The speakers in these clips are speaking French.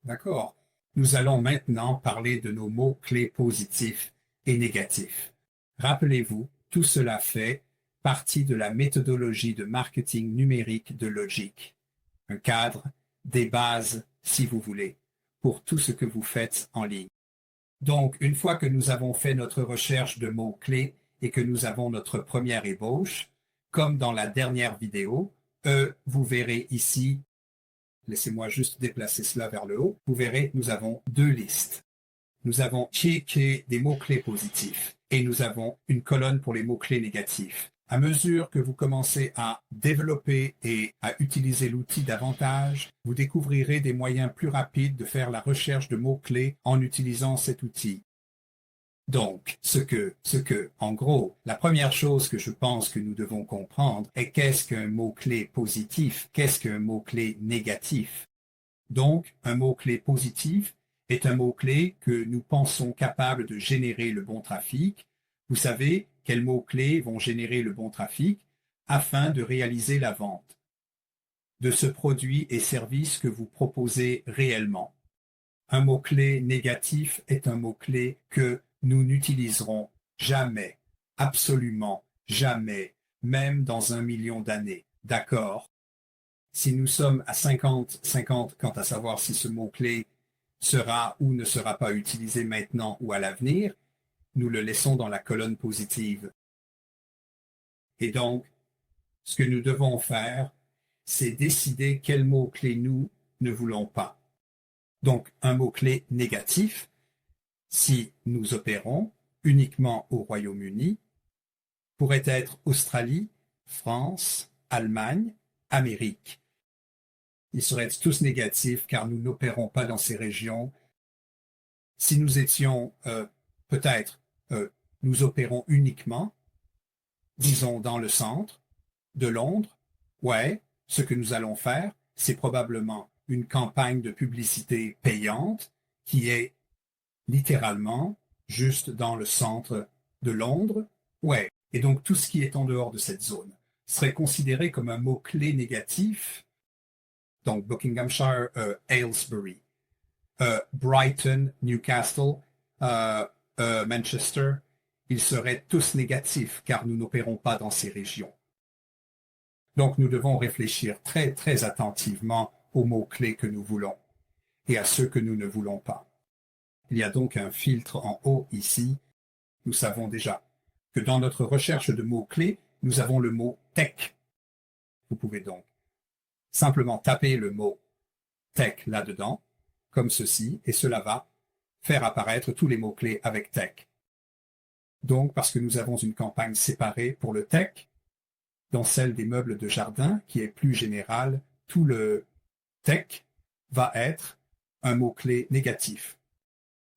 D'accord? Nous allons maintenant parler de nos mots-clés positifs et négatifs. Rappelez-vous, tout cela fait partie de la méthodologie de marketing numérique de Logic. Un cadre, des bases, si vous voulez, pour tout ce que vous faites en ligne. Donc, une fois que nous avons fait notre recherche de mots-clés et que nous avons notre première ébauche, comme dans la dernière vidéo, vous verrez ici, laissez-moi juste déplacer cela vers le haut, vous verrez, nous avons deux listes. Nous avons checké des mots-clés positifs et nous avons une colonne pour les mots-clés négatifs. À mesure que vous commencez à développer et à utiliser l'outil davantage, vous découvrirez des moyens plus rapides de faire la recherche de mots-clés en utilisant cet outil. Donc, en gros, la première chose que je pense que nous devons comprendre est qu'est-ce qu'un mot-clé positif, qu'est-ce qu'un mot-clé négatif. Donc, un mot-clé positif est un mot-clé que nous pensons capable de générer le bon trafic. Vous savez quels mots-clés vont générer le bon trafic afin de réaliser la vente de ce produit et service que vous proposez réellement. Un mot-clé négatif est un mot-clé que nous n'utiliserons jamais, absolument jamais, même dans 1 million d'années. D'accord? Si nous sommes à 50-50 quant à savoir si ce mot-clé sera ou ne sera pas utilisé maintenant ou à l'avenir, nous le laissons dans la colonne positive. Et donc, ce que nous devons faire, c'est décider quel mot-clé nous ne voulons pas. Donc, un mot-clé négatif, si nous opérons uniquement au Royaume-Uni, pourrait être Australie, France, Allemagne, Amérique. Ils seraient tous négatifs car nous n'opérons pas dans ces régions. Si nous étions peut-être, nous opérons uniquement, disons dans le centre de Londres, ouais, ce que nous allons faire, c'est probablement une campagne de publicité payante qui est littéralement juste dans le centre de Londres, ouais. Et donc tout ce qui est en dehors de cette zone serait considéré comme un mot-clé négatif. Donc Buckinghamshire, Aylesbury, Brighton, Newcastle, Manchester, ils seraient tous négatifs car nous n'opérons pas dans ces régions. Donc nous devons réfléchir très très attentivement aux mots-clés que nous voulons et à ceux que nous ne voulons pas. Il y a donc un filtre en haut ici. Nous savons déjà que dans notre recherche de mots-clés, nous avons le mot tech. Vous pouvez donc simplement taper le mot tech là-dedans, comme ceci, et cela va faire apparaître tous les mots-clés avec tech. Donc, parce que nous avons une campagne séparée pour le tech, dans celle des meubles de jardin, qui est plus générale, tout le tech va être un mot-clé négatif.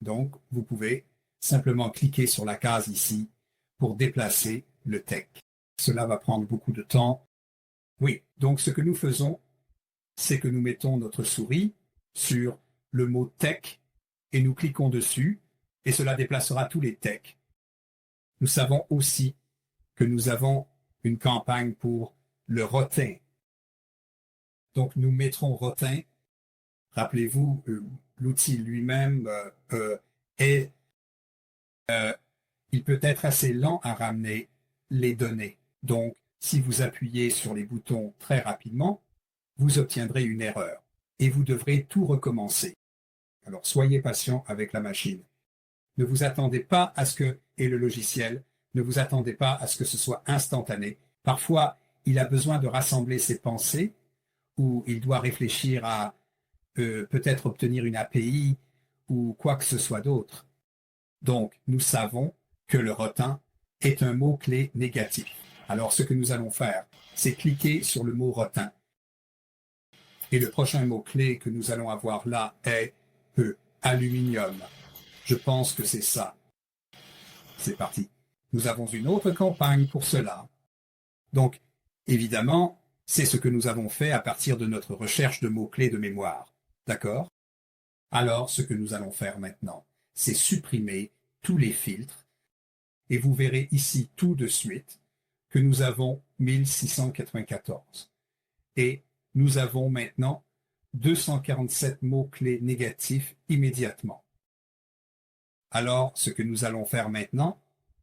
Donc, vous pouvez simplement cliquer sur la case ici pour déplacer le tech. Cela va prendre beaucoup de temps. Oui, donc ce que nous faisons, c'est que nous mettons notre souris sur le mot tech et nous cliquons dessus et cela déplacera tous les techs. Nous savons aussi que nous avons une campagne pour le rotin. Donc nous mettrons rotin. Rappelez-vous, l'outil lui-même il peut être assez lent à ramener les données. Donc, si vous appuyez sur les boutons très rapidement, vous obtiendrez une erreur et vous devrez tout recommencer. Alors, soyez patient avec la machine. Ne vous attendez pas à ce que, et le logiciel, ne vous attendez pas à ce que ce soit instantané. Parfois, il a besoin de rassembler ses pensées ou il doit réfléchir à peut-être obtenir une API ou quoi que ce soit d'autre. Donc, nous savons que le rotin est un mot-clé négatif. Alors, ce que nous allons faire, c'est cliquer sur le mot rotin. Et le prochain mot-clé que nous allons avoir là est aluminium. Je pense que c'est ça. C'est parti. Nous avons une autre campagne pour cela. Donc, évidemment, c'est ce que nous avons fait à partir de notre recherche de mots-clés de mémoire. D'accord? Alors, ce que nous allons faire maintenant, c'est supprimer tous les filtres et vous verrez ici tout de suite que nous avons 1694. Et nous avons maintenant 247 mots-clés négatifs immédiatement. Alors, ce que nous allons faire maintenant,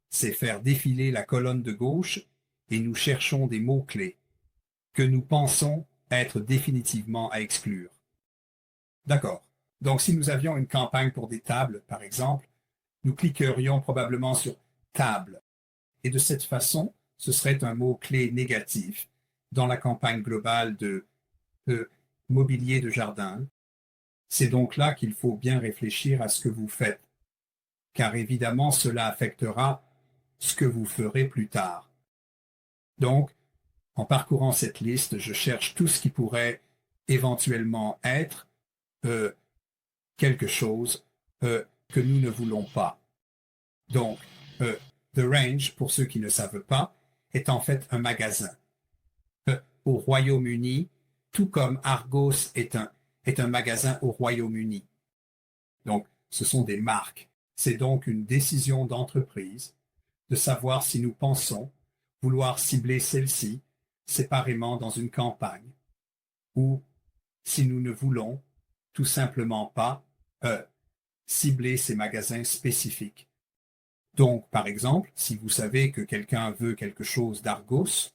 c'est faire défiler la colonne de gauche et nous cherchons des mots-clés que nous pensons être définitivement à exclure. D'accord. Donc, si nous avions une campagne pour des tables, par exemple, nous cliquerions probablement sur table. Et de cette façon, ce serait un mot-clé négatif dans la campagne globale de mobilier de jardin. C'est donc là qu'il faut bien réfléchir à ce que vous faites, car évidemment cela affectera ce que vous ferez plus tard. Donc, en parcourant cette liste, je cherche tout ce qui pourrait éventuellement être quelque chose que nous ne voulons pas. Donc, The Range, pour ceux qui ne savent pas, est en fait un magasin. Au Royaume-Uni, tout comme Argos est un magasin au Royaume-Uni. Donc, ce sont des marques. C'est donc une décision d'entreprise de savoir si nous pensons vouloir cibler celle-ci séparément dans une campagne ou si nous ne voulons tout simplement pas cibler ces magasins spécifiques. Donc, par exemple, si vous savez que quelqu'un veut quelque chose d'Argos,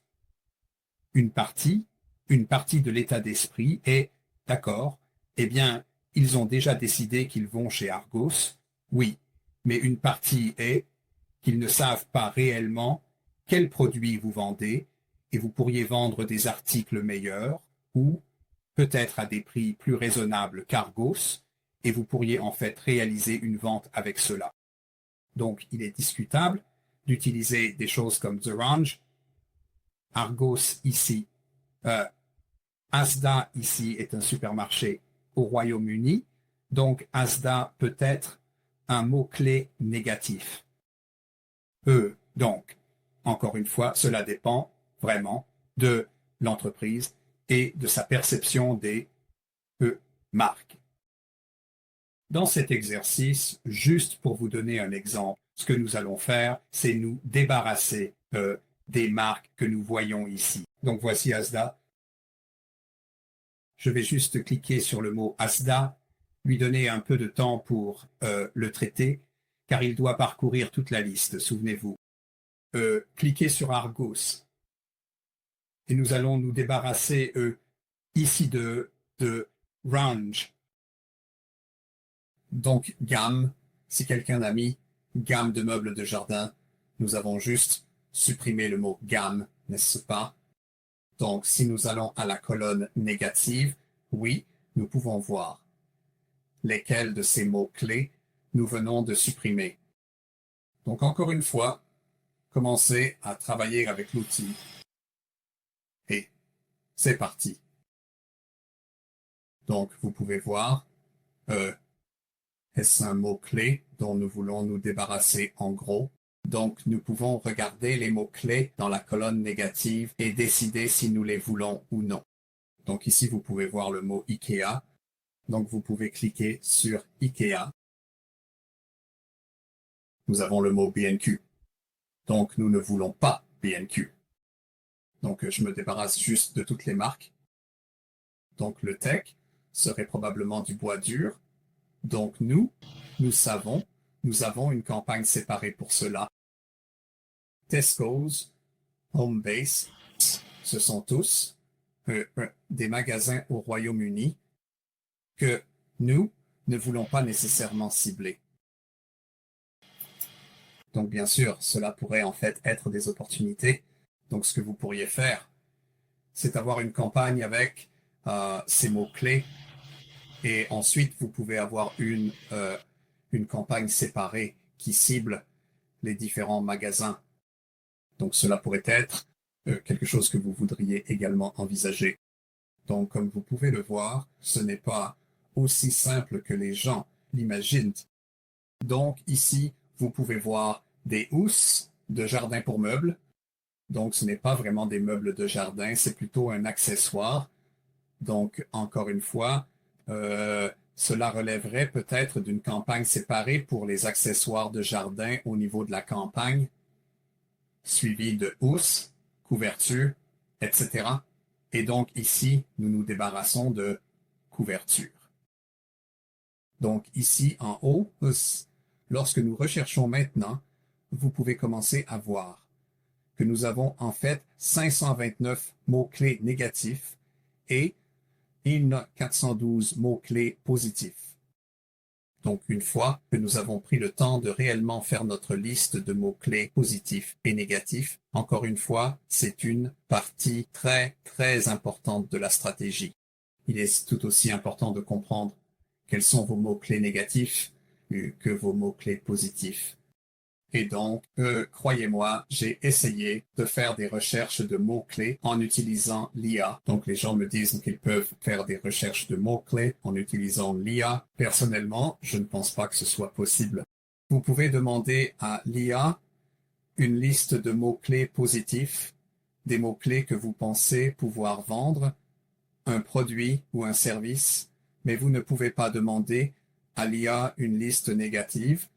une partie de l'état d'esprit est d'accord, eh bien, ils ont déjà décidé qu'ils vont chez Argos, oui, mais une partie est qu'ils ne savent pas réellement quels produits vous vendez et vous pourriez vendre des articles meilleurs ou peut-être à des prix plus raisonnables qu'Argos et vous pourriez en fait réaliser une vente avec cela. Donc, il est discutable d'utiliser des choses comme The Range, Argos ici. Asda ici est un supermarché au Royaume-Uni, donc Asda peut être un mot-clé négatif. Donc, encore une fois, cela dépend vraiment de l'entreprise et de sa perception des marques. Dans cet exercice, juste pour vous donner un exemple, ce que nous allons faire, c'est nous débarrasser des marques que nous voyons ici. Donc voici Asda. Je vais juste cliquer sur le mot Asda, lui donner un peu de temps pour le traiter, car il doit parcourir toute la liste, souvenez-vous. Cliquez sur Argos. Et nous allons nous débarrasser ici de range. Donc gamme, si quelqu'un a mis gamme de meubles de jardin, nous avons juste supprimé le mot gamme, n'est-ce pas? Donc si nous allons à la colonne négative, oui, nous pouvons voir lesquels de ces mots-clés nous venons de supprimer. Donc encore une fois, commencez à travailler avec l'outil. Et c'est parti. Donc vous pouvez voir, est-ce un mot-clé dont nous voulons nous débarrasser en gros? Donc, nous pouvons regarder les mots-clés dans la colonne négative et décider si nous les voulons ou non. Donc ici, vous pouvez voir le mot IKEA. Donc, vous pouvez cliquer sur IKEA. Nous avons le mot B&Q. Donc, nous ne voulons pas B&Q. Donc, je me débarrasse juste de toutes les marques. Donc, le tech serait probablement du bois dur. Donc, nous savons, nous avons une campagne séparée pour cela. Tesco's, Homebase, ce sont tous des magasins au Royaume-Uni que nous ne voulons pas nécessairement cibler. Donc bien sûr, cela pourrait en fait être des opportunités. Donc ce que vous pourriez faire, c'est avoir une campagne avec ces mots-clés et ensuite vous pouvez avoir une campagne séparée qui cible les différents magasins. Donc cela pourrait être quelque chose que vous voudriez également envisager. Donc comme vous pouvez le voir, ce n'est pas aussi simple que les gens l'imaginent. Donc ici, vous pouvez voir des housses de jardin pour meubles. Donc ce n'est pas vraiment des meubles de jardin, c'est plutôt un accessoire. Donc encore une fois, cela relèverait peut-être d'une campagne séparée pour les accessoires de jardin au niveau de la campagne, suivi de housses, couvertures, etc. Et donc ici, nous nous débarrassons de couverture. Donc ici en haut, lorsque nous recherchons maintenant, vous pouvez commencer à voir que nous avons en fait 529 mots-clés négatifs et 412 mots-clés positifs. Donc une fois que nous avons pris le temps de réellement faire notre liste de mots-clés positifs et négatifs, encore une fois, c'est une partie très importante de la stratégie. Il est tout aussi important de comprendre quels sont vos mots-clés négatifs que vos mots-clés positifs. Et donc, croyez-moi, j'ai essayé de faire des recherches de mots-clés en utilisant l'IA. Donc, les gens me disent qu'ils peuvent faire des recherches de mots-clés en utilisant l'IA. Personnellement, je ne pense pas que ce soit possible. Vous pouvez demander à l'IA une liste de mots-clés positifs, des mots-clés que vous pensez pouvoir vendre, un produit ou un service, mais vous ne pouvez pas demander à l'IA une liste négative,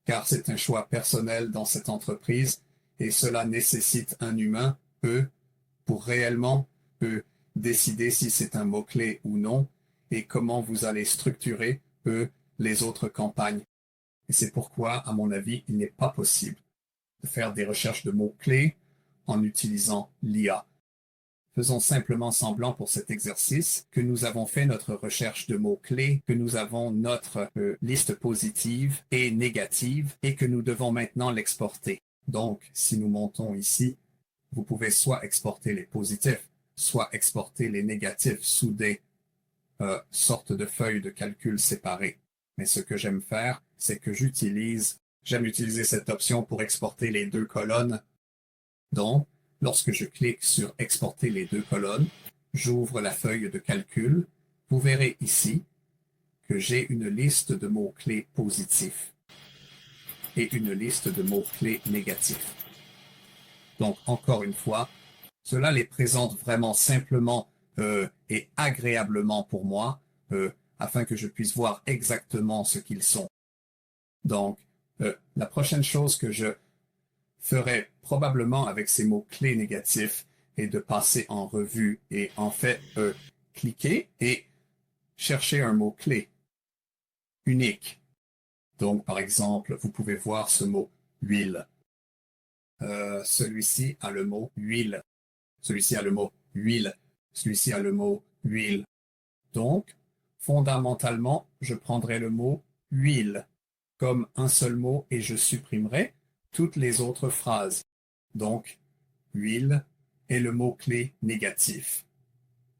car c'est un choix personnel dans cette entreprise et cela nécessite un humain, pour réellement décider si c'est un mot-clé ou non et comment vous allez structurer, les autres campagnes. Et c'est pourquoi, à mon avis, il n'est pas possible de faire des recherches de mots-clés en utilisant l'IA. Faisons simplement semblant pour cet exercice que nous avons fait notre recherche de mots-clés, que nous avons notre liste positive et négative et que nous devons maintenant l'exporter. Donc, si nous montons ici, vous pouvez soit exporter les positifs, soit exporter les négatifs sous des sortes de feuilles de calcul séparées. Mais ce que j'aime faire, c'est que j'aime utiliser cette option pour exporter les deux colonnes. Donc, lorsque je clique sur exporter les deux colonnes, j'ouvre la feuille de calcul. Vous verrez ici que j'ai une liste de mots-clés positifs et une liste de mots-clés négatifs. Donc, encore une fois, cela les présente vraiment simplement et agréablement pour moi, afin que je puisse voir exactement ce qu'ils sont. Donc, la prochaine chose que je ferai probablement avec ces mots-clés négatifs est de passer en revue et en fait cliquer et chercher un mot-clé unique. Donc, par exemple, vous pouvez voir ce mot huile. Celui-ci a le mot huile. Celui-ci a le mot huile. Celui-ci a le mot huile. Donc, fondamentalement, je prendrai le mot huile comme un seul mot et je supprimerai toutes les autres phrases. Donc, huile est le mot-clé négatif.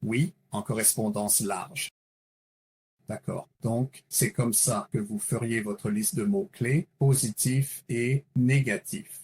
Oui, en correspondance large. D'accord. Donc, c'est comme ça que vous feriez votre liste de mots-clés positifs et négatifs.